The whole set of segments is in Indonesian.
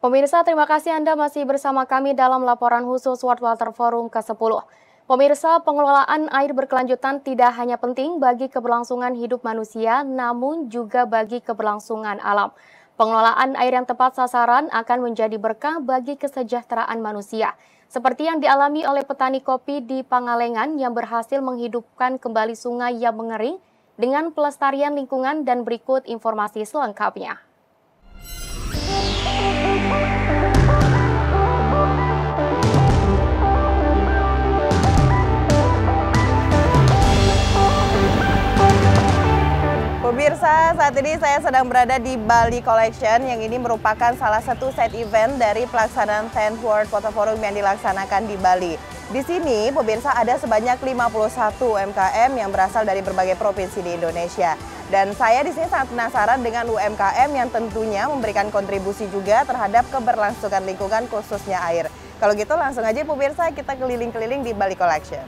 Pemirsa, terima kasih Anda masih bersama kami dalam laporan khusus World Water Forum ke-10. Pemirsa, pengelolaan air berkelanjutan tidak hanya penting bagi keberlangsungan hidup manusia, namun juga bagi keberlangsungan alam. Pengelolaan air yang tepat sasaran akan menjadi berkah bagi kesejahteraan manusia. Seperti yang dialami oleh petani kopi di Pangalengan yang berhasil menghidupkan kembali sungai yang mengering dengan pelestarian lingkungan, dan berikut informasi selengkapnya. Pemirsa, saat ini saya sedang berada di Bali Collection yang ini merupakan salah satu side event dari pelaksanaan 10th World Water Forum yang dilaksanakan di Bali. Di sini, pemirsa, ada sebanyak 51 UMKM yang berasal dari berbagai provinsi di Indonesia. Dan saya di sini sangat penasaran dengan UMKM yang tentunya memberikan kontribusi juga terhadap keberlangsungan lingkungan khususnya air. Kalau gitu langsung aja pemirsa kita keliling-keliling di Bali Collection.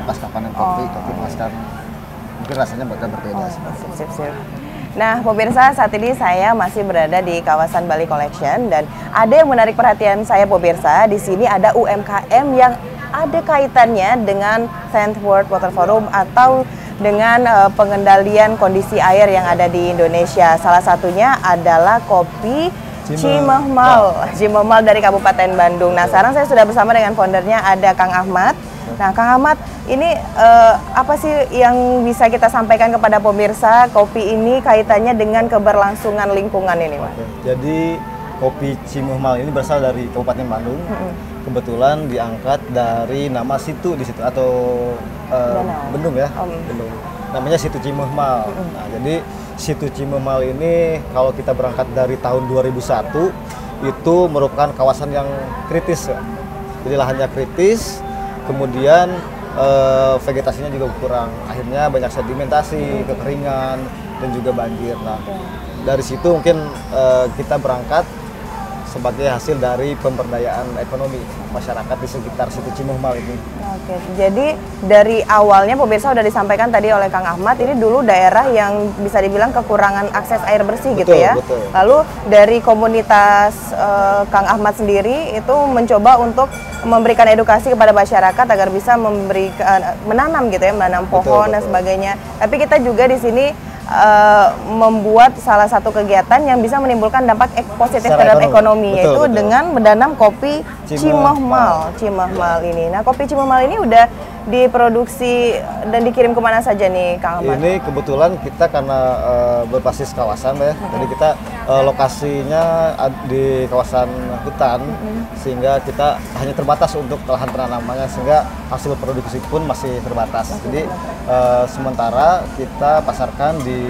Pas panen kopi, tapi paskan mungkin rasanya berbeda. Sip. Nah, pemirsa, saat ini saya masih berada di kawasan Bali Collection dan ada yang menarik perhatian saya, pemirsa. Di sini ada UMKM yang ada kaitannya dengan 10th World Water Forum atau dengan pengendalian kondisi air yang ada di Indonesia. Salah satunya adalah kopi Cimahmal dari Kabupaten Bandung. Nah, sekarang saya sudah bersama dengan foundernya, ada Kang Ahmad. Nah, Kang Ahmad, ini apa sih yang bisa kita sampaikan kepada pemirsa kopi ini kaitannya dengan keberlangsungan lingkungan ini, Pak? Jadi kopi Cimahmal ini berasal dari Kabupaten Bandung. Kebetulan diangkat dari nama situ di situ atau bendung ya, bendung. Namanya situ Cimahmal. Nah, jadi situ Cimahmal ini kalau kita berangkat dari tahun 2001 itu merupakan kawasan yang kritis. Jadi lahannya kritis, kemudian vegetasinya juga kurang. Akhirnya banyak sedimentasi, kekeringan, dan juga banjir. Nah, dari situ mungkin kita berangkat sebagai hasil dari pemberdayaan ekonomi masyarakat di sekitar situ Cimahmal ini. Oke, jadi dari awalnya pemirsa sudah disampaikan tadi oleh Kang Ahmad, ini dulu daerah yang bisa dibilang kekurangan akses air bersih gitu ya. Betul. Lalu dari komunitas Kang Ahmad sendiri itu mencoba untuk memberikan edukasi kepada masyarakat agar bisa menanam gitu ya, menanam pohon dan sebagainya. Tapi kita juga di sini membuat salah satu kegiatan yang bisa menimbulkan dampak positif terhadap ekonomi, yaitu dengan menanam kopi Cimahmal ini. Nah, kopi Cimahmal ini udah diproduksi dan dikirim kemana saja nih, Kang Ahmad? Ini kebetulan kita karena berbasis kawasan ya, jadi kita lokasinya di kawasan hutan, sehingga kita hanya terbatas untuk lahan penanamannya, sehingga hasil produksi pun masih terbatas. Jadi sementara kita pasarkan di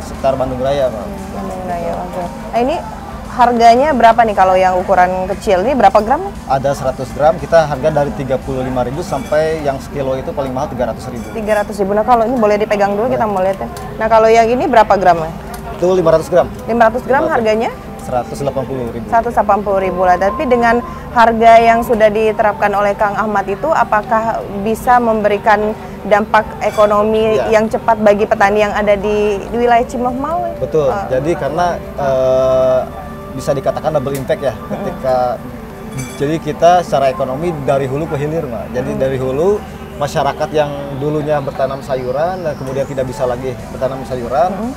sekitar Bandung Raya, Pak. Bandung Raya, oke. Nah, ini harganya berapa nih kalau yang ukuran kecil ini, berapa gram? Ada 100 gram, kita harga dari 35.000 sampai yang sekilo itu paling mahal 300.000. 300.000. Nah, kalau ini boleh dipegang dulu, kita mau lihat ya. Nah, kalau yang ini berapa gramnya? Itu 500 gram. 500 gram harganya? 180.000. 180.000 lah. Tapi dengan harga yang sudah diterapkan oleh Kang Ahmad itu, apakah bisa memberikan dampak ekonomi yang cepat bagi petani yang ada di wilayah Cimahmal? Betul. Jadi karena bisa dikatakan double impact ya, ketika jadi kita secara ekonomi dari hulu ke hilir, Mbak. Jadi dari hulu masyarakat yang dulunya bertanam sayuran dan kemudian tidak bisa lagi bertanam sayuran,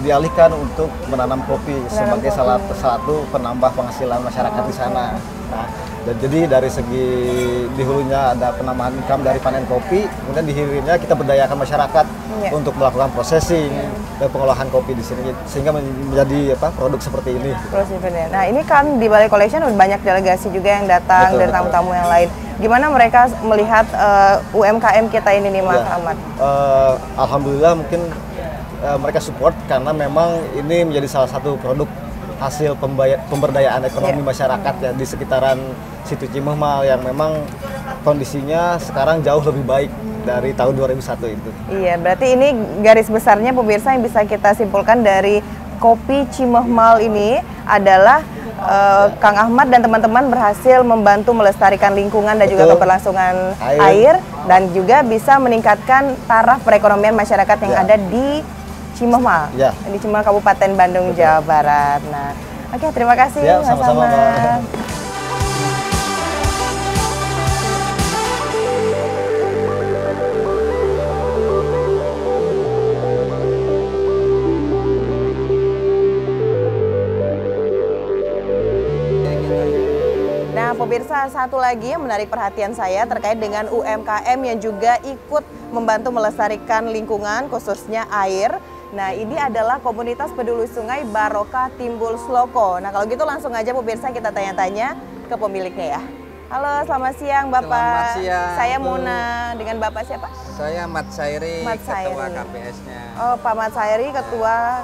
dialihkan untuk menanam kopi sebagai salah satu penambah penghasilan masyarakat di sana. Nah, dan jadi dari segi di hulunya ada penambahan income dari panen kopi, kemudian di hilirnya kita berdayakan masyarakat untuk melakukan processing dan pengolahan kopi di sini, sehingga menjadi produk seperti ini. Nah, ini kan di Bali Collection banyak delegasi juga yang datang dari tamu-tamu yang lain. Gimana mereka melihat UMKM kita ini nih, Mas Ahmad? Alhamdulillah mungkin mereka support karena memang ini menjadi salah satu produk hasil pemberdayaan ekonomi masyarakat ya di sekitaran situ Cimahmal yang memang kondisinya sekarang jauh lebih baik dari tahun 2001 itu. Iya, berarti ini garis besarnya pemirsa yang bisa kita simpulkan dari kopi Cimahmal ini adalah Kang Ahmad dan teman-teman berhasil membantu melestarikan lingkungan dan juga keberlangsungan air dan juga bisa meningkatkan taraf perekonomian masyarakat yang ada di Cimohmal, di Cimohmal Kabupaten Bandung, Jawa Barat. Nah, oke, terima kasih Mas Ahmad. Nah, pemirsa, satu lagi yang menarik perhatian saya terkait dengan UMKM yang juga ikut membantu melestarikan lingkungan, khususnya air. Nah, ini adalah komunitas peduli sungai Barokah Timbul Sloko. Nah, kalau gitu langsung aja pemirsa kita tanya-tanya ke pemiliknya ya. Halo, selamat siang Bapak. Selamat siang. Saya Mona, dengan Bapak siapa? Saya Mat Sairi, Ketua KPS-nya. Oh, Pak Mat Sairi, Ketua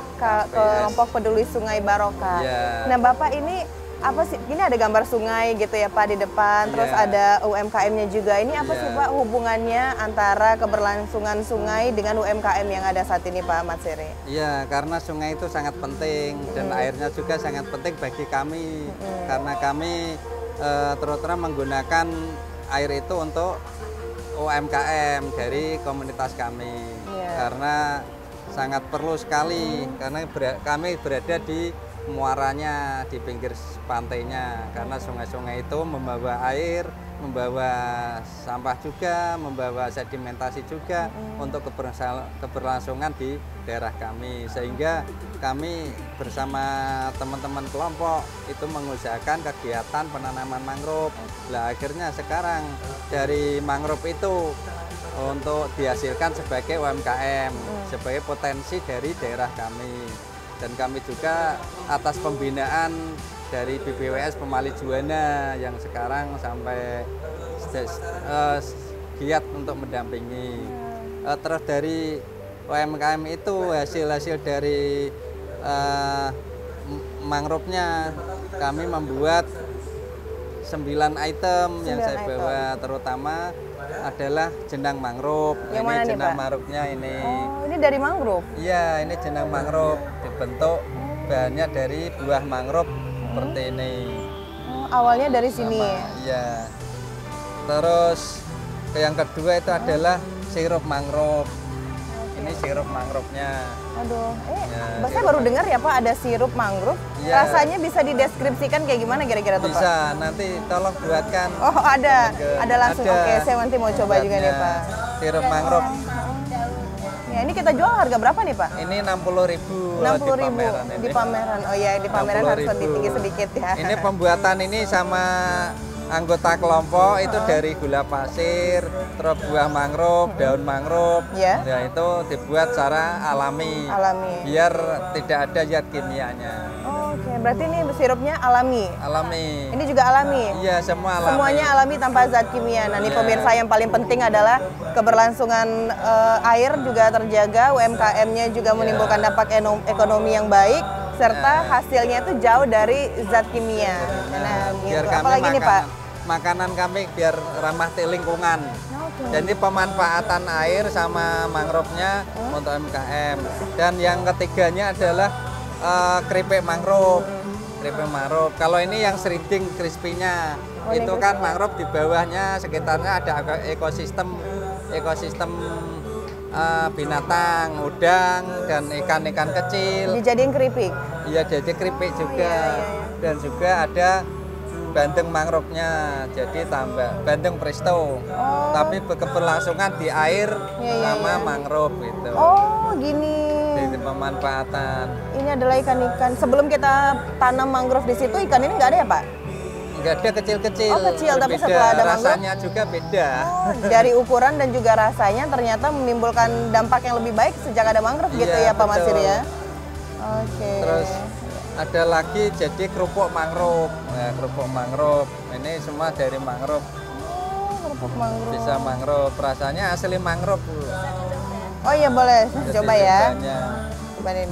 kelompok peduli sungai Barokah. Ya. Nah, Bapak ini apa sih? Ini ada gambar sungai gitu ya Pak di depan, terus ada UMKM-nya juga. Ini apa sih Pak hubungannya antara keberlangsungan sungai dengan UMKM yang ada saat ini Pak Mat Sairi? Iya, karena sungai itu sangat penting dan airnya juga sangat penting bagi kami. Karena kami terus terang menggunakan air itu untuk UMKM dari komunitas kami. Karena sangat perlu sekali, karena kami berada di muaranya, di pinggir pantainya, karena sungai-sungai itu membawa air, membawa sampah juga, membawa sedimentasi juga untuk keberlangsungan di daerah kami, sehingga kami bersama teman-teman kelompok itu mengusahakan kegiatan penanaman mangrove. Nah, akhirnya sekarang dari mangrove itu untuk dihasilkan sebagai UMKM, sebagai potensi dari daerah kami. Dan kami juga atas pembinaan dari BPWS Pemali Juwana yang sekarang sampai giat untuk mendampingi. Terus dari UMKM itu hasil-hasil dari mangrove-nya kami membuat 9 item yang saya bawa, terutama adalah jenang mangrove. Yang ini jenang nih, mangrove-nya ini. Oh, ini dari mangrove? Iya, ini jenang mangrove dibentuk bahannya dari buah mangrove seperti ini. Oh, awalnya dari sini. Iya. Terus yang kedua itu adalah sirup mangrove. Ini sirup mangrove-nya. Aduh, saya baru dengar ya Pak ada sirup mangrove. Ya. Rasanya bisa dideskripsikan kayak gimana kira-kira tuh Pak? Bisa, nanti tolong buatkan. Oh ada langsung. Oke, saya nanti mau coba juga nih Pak. Sirup mangrove. Ya, ini kita jual harga berapa nih Pak? Ini 60.000. 60.000 di pameran. Oh iya, di pameran harus lebih tinggi sedikit ya. Ini pembuatan ini sama anggota kelompok itu dari gula pasir, terus buah mangrove, daun mangrove. Ya itu dibuat secara alami. Biar tidak ada zat kimianya. Oke, berarti ini sirupnya alami. Alami. Ini juga alami. Iya, semua alami. Semuanya alami tanpa zat kimia. Nah, ini pemirsa yang paling penting adalah keberlangsungan air juga terjaga, UMKM-nya juga menimbulkan dampak ekonomi yang baik, serta hasilnya itu jauh dari zat kimia. Nah, gitu. Apalagi nih Pak? Makanan kami biar ramah lingkungan. Jadi pemanfaatan air sama mangrove-nya untuk UMKM. Dan yang ketiganya adalah keripik mangrove. Keripik mangrove. Kalau ini yang shredding crispy-nya, itu kan mangrove di bawahnya sekitarnya ada ekosistem binatang, udang dan ikan-ikan kecil. Dijadiin keripik? Iya, jadi keripik juga. Dan juga ada bandeng mangrove-nya, jadi tambah bandeng presto. Tapi keberlangsungan di air sama mangrove gitu. Oh, gini. Jadi pemanfaatan. Ini adalah ikan-ikan. Sebelum kita tanam mangrove di situ, ikan ini nggak ada ya, Pak? Nggak ada, kecil-kecil. Oh, kecil, tapi beda. setelah ada mangrove rasanya juga beda. Oh, dari ukuran dan juga rasanya ternyata menimbulkan dampak yang lebih baik sejak ada mangrove gitu ya, Pak Masir ya. Oke. Terus ada lagi jadi kerupuk mangrove. Nah, kerupuk mangrove ini semua dari mangrove. Oh, kerupuk mangrove. Bisa mangrove, rasanya asli mangrove. Oh iya boleh, coba ya. Coba nih.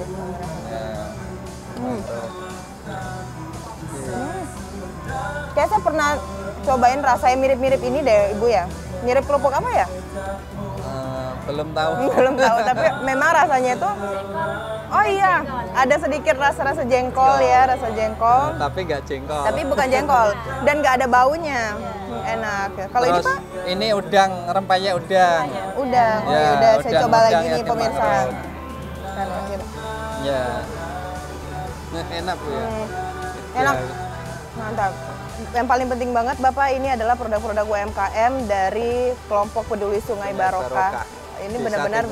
Kayak saya pernah cobain rasanya mirip-mirip ini deh Ibu ya. Mirip kerupuk apa ya? Belum tahu. Belum tahu, tapi memang rasanya itu Oh iya, ada sedikit rasa-rasa jengkol ya, rasa jengkol. Tapi nggak jengkol. Tapi bukan jengkol dan nggak ada baunya. Enak. Kalau ini Pak? Ini udang, rempeyek udang. Udang. Oh Ya, udah saya udang, coba lagi udang nih yang pemirsa. dimakan. Ya. Ya. Enak Bu ya. Enak. Ya. Mantap. Yang paling penting banget Bapak, ini adalah produk-produk UMKM dari kelompok peduli Sungai Barokah. Ini benar-benar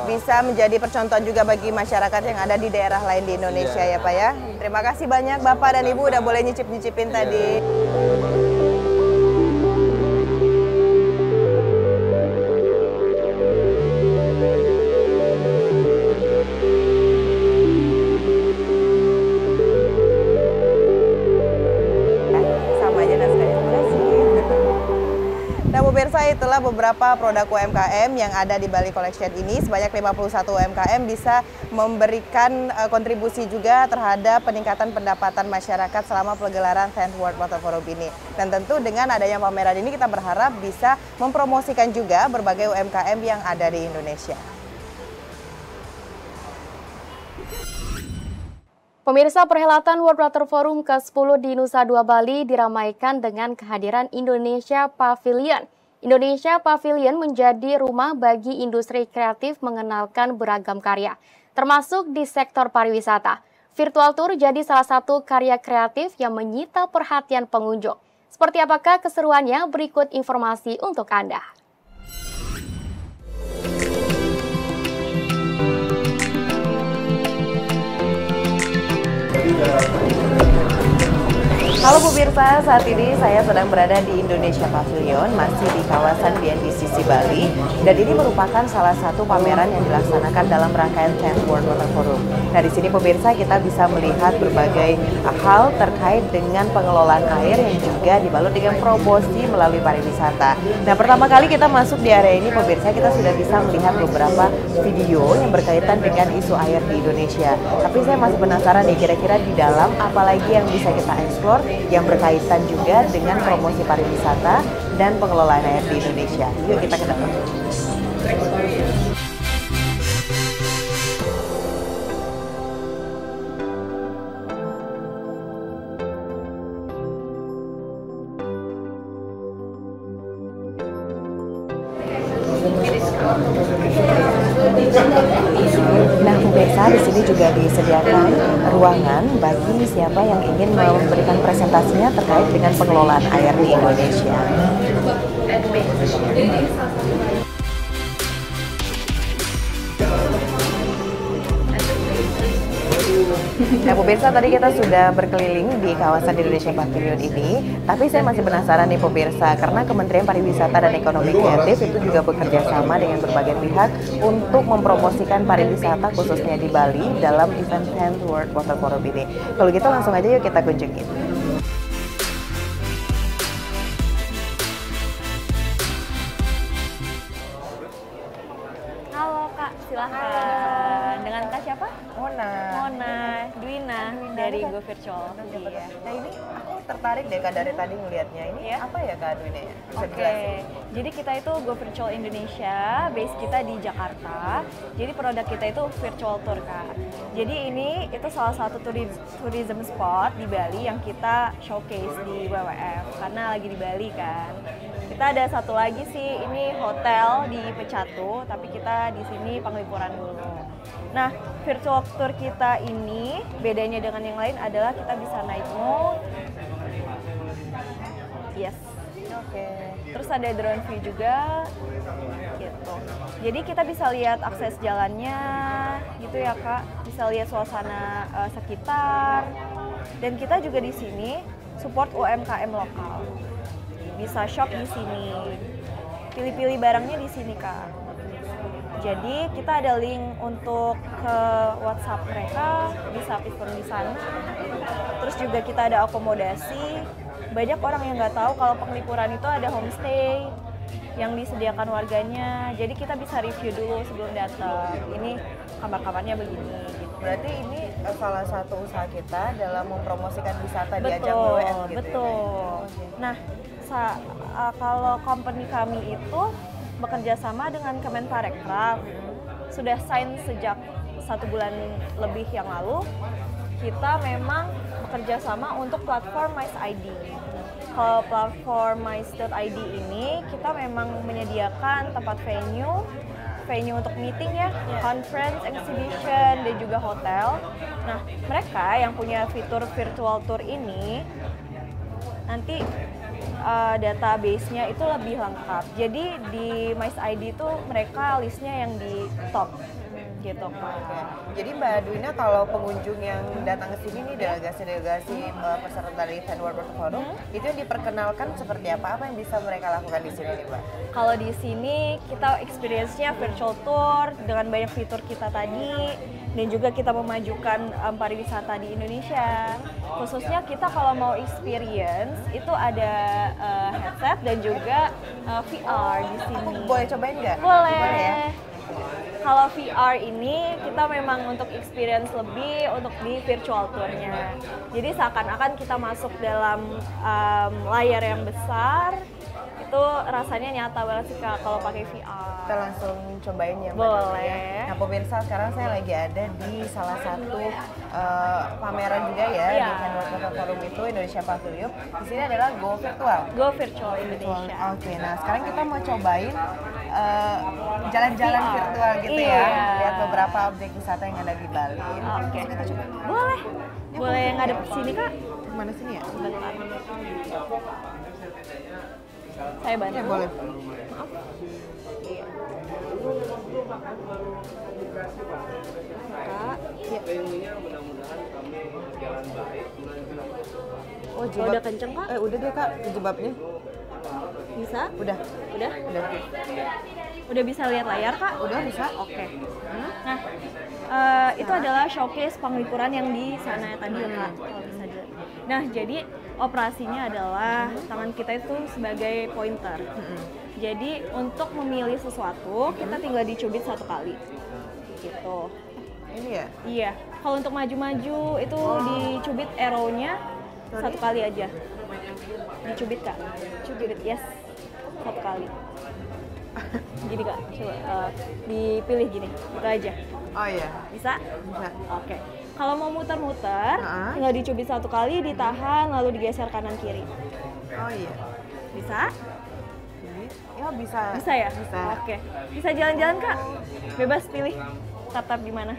bisa menjadi percontohan juga bagi masyarakat yang ada di daerah lain di Indonesia ya Pak ya. Terima kasih banyak Bapak dan Ibu udah boleh nyicip-nyicipin tadi. Sama aja naskahnya. Terima kasih. Nah pemirsa, itulah beberapa produk UMKM yang ada di Bali Collection ini. Sebanyak 51 UMKM bisa memberikan kontribusi juga terhadap peningkatan pendapatan masyarakat selama pegelaran 10th World Water Forum ini. Dan tentu dengan adanya pameran ini kita berharap bisa mempromosikan juga berbagai UMKM yang ada di Indonesia. Pemirsa, perhelatan World Water Forum ke-10 di Nusa Dua Bali diramaikan dengan kehadiran Indonesia Pavilion. Indonesia Pavilion menjadi rumah bagi industri kreatif mengenalkan beragam karya, termasuk di sektor pariwisata. Virtual Tour jadi salah satu karya kreatif yang menyita perhatian pengunjung. Seperti apakah keseruannya? Berikut informasi untuk Anda. Halo pemirsa, saat ini saya sedang berada di Indonesia Pavilion, masih di kawasan BNDCC Bali, dan ini merupakan salah satu pameran yang dilaksanakan dalam rangkaian 10th World Water Forum. Nah, di sini pemirsa kita bisa melihat berbagai hal terkait dengan pengelolaan air yang juga dibalut dengan promosi melalui pariwisata. Nah, pertama kali kita masuk di area ini pemirsa, kita sudah bisa melihat beberapa video yang berkaitan dengan isu air di Indonesia. Tapi saya masih penasaran nih, kira-kira di dalam apalagi yang bisa kita eksplor yang berkaitan juga dengan promosi pariwisata dan pengelolaan air di Indonesia. Yuk kita ke dalam. Nah, pemirsa, di sini juga disediakan ruangan bagi siapa yang ingin memberikan presentasinya terkait dengan pengelolaan air di Indonesia. Nah pemirsa, tadi kita sudah berkeliling di kawasan Indonesia Pavilion ini, tapi saya masih penasaran nih pemirsa, karena Kementerian Pariwisata dan Ekonomi Kreatif itu juga bekerja sama dengan berbagai pihak untuk mempromosikan pariwisata khususnya di Bali dalam event 10th World Water Forum ini. Kalau gitu langsung aja yuk kita kunjungin. Halo Kak, silahkan. Dengan Kak siapa? Mona. Mona, Dwina dari Go Virtual. Iya. Nah ini aku tertarik deh Kak dari tadi ngelihatnya. Ini Iya. apa ya Kak Dwina ya? Bisa Oke, dijelasin? jadi kita itu Go Virtual Indonesia, base kita di Jakarta. Jadi produk kita itu virtual tour Kak. Jadi ini itu salah satu tourism spot di Bali yang kita showcase di WWF karena lagi di Bali kan. Kita ada satu lagi sih, ini hotel di Pecatu, tapi kita di sini penglipuran dulu. Nah, virtual tour kita ini bedanya dengan yang lain adalah kita bisa naik mode. Yes. Oke. Terus ada drone view juga, gitu. Jadi kita bisa lihat akses jalannya, gitu ya Kak. Bisa lihat suasana sekitar. Dan kita juga di sini support UMKM lokal. Bisa shop di sini, pilih-pilih barangnya di sini Kak. Jadi kita ada link untuk ke WhatsApp mereka, bisa pesen di sana. Terus juga kita ada akomodasi. Banyak orang yang nggak tahu kalau Penglipuran itu ada homestay yang disediakan warganya. Jadi kita bisa review dulu sebelum datang. Ini kamar-kamarnya begini. Gitu. Berarti ini salah satu usaha kita dalam mempromosikan wisata di ajang Betul, WWF gitu. betul. Nah, kalau company kami itu bekerja sama dengan Kemenparekraf, sudah sign sejak 1 1 bulan lebih yang lalu, kita memang bekerja sama untuk platform MICE.id. Kalau platform MICE.id ini, kita memang menyediakan tempat venue untuk meeting ya, conference, exhibition, dan juga hotel. Nah, mereka yang punya fitur virtual tour ini, nanti database-nya itu lebih lengkap. Jadi di MICE.id itu mereka listnya yang di top. Gitu. Jadi Mbak Dwina, kalau pengunjung yang datang ke sini nih, delegasi-delegasi peserta dari event World Water Forum, itu yang diperkenalkan seperti apa? Apa yang bisa mereka lakukan di sini nih, Mbak? Kalau di sini kita experience-nya virtual tour dengan banyak fitur kita tadi, dan juga kita memajukan pariwisata di Indonesia. Khususnya kita kalau mau experience itu ada headset dan juga VR di sini. Aku boleh cobain nggak? Boleh. Boleh ya? Kalau VR ini kita memang untuk experience lebih untuk di virtual tournya. Jadi seakan-akan kita masuk dalam layar yang besar, itu rasanya nyata banget sih Kak kalau pakai VR. Kita langsung cobain ya Mbak. Boleh. Nah pemirsa, sekarang saya lagi ada di salah satu pameran juga ya, di event World Water Forum itu, Indonesia Pavilion. Di sini adalah Go Virtual. Go Virtual Indonesia. Oke, nah sekarang kita mau cobain jalan-jalan virtual gitu ya, lihat beberapa objek wisata yang ada di Bali. Oke. Kita coba. Boleh. Boleh ngadep sini Kak? Mana sini ya? Bentar. Saya bantu. Ya, boleh. Iya. Kak. Oh, Oh, udah kenceng Kak? Udah deh Kak, jebabnya. Bisa? Udah. Udah? Udah. Udah bisa lihat layar Kak? Udah bisa. Oke. Nah, itu adalah showcase penglipuran yang di sana tadi ya Kak, kalau bisa dilihat. Nah, jadi operasinya adalah tangan kita itu sebagai pointer. Jadi untuk memilih sesuatu, kita tinggal dicubit 1 kali. Gitu. Ini ya? Iya. Kalau untuk maju-maju itu dicubit arrow-nya 1 kali aja. Dicubit Kak. Cubit, yes. 1 kali. Gini Kak, coba dipilih gini, gitu aja. Oh iya. Bisa? Bisa. Oke. Kalau mau muter-muter, tinggal dicubit 1 kali, ditahan, lalu digeser kanan kiri. Oh iya. Bisa? Ya bisa. Bisa ya? Bisa. Oke. Bisa jalan-jalan Kak? Bebas pilih tap-tap di mana.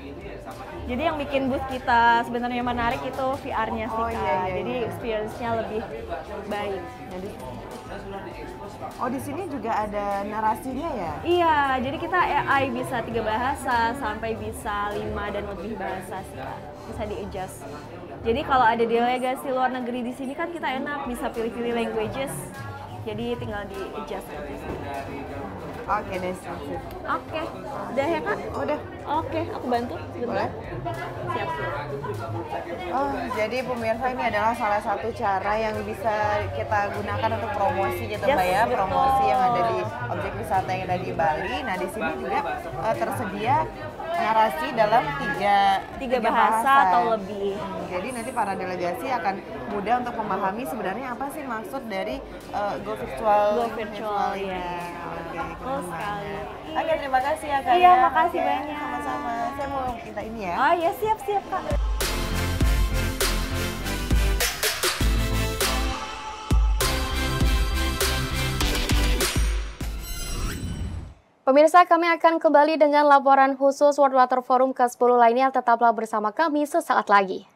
Jadi yang bikin booth kita sebenarnya menarik itu VR-nya sih Kak. Iya. Jadi experience-nya lebih baik. Jadi, di sini juga ada narasinya ya? Iya, jadi kita AI bisa 3 bahasa sampai bisa 5 dan lebih bahasa sih Kak. Bisa di-adjust. Jadi kalau ada delegasi luar negeri di sini kan kita enak bisa pilih-pilih languages. Jadi tinggal di-adjust aja sih. Oke deh. Oke, udah ya Kak? Udah. Oke, aku bantu sebentar. Boleh. Siap. Jadi pemirsa, ini adalah salah satu cara yang bisa kita gunakan untuk promosi gitu Yes, Mbak ya, betul. promosi yang ada di objek wisata yang ada di Bali. Nah di sini juga tersedia narasi dalam tiga bahasa atau lebih. Jadi nanti para delegasi akan mudah untuk memahami sebenarnya apa sih maksud dari Go Virtual. Go Virtual, ini. ya. Oke, Betul sekali. Oke, terima kasih ya Kak. Iya, ya. makasih Oke, banyak. Sama-sama. Saya mau minta ini ya. Oh ya, siap-siap Kak. Pemirsa, kami akan kembali dengan laporan khusus World Water Forum ke-10 lainnya. Tetaplah bersama kami sesaat lagi.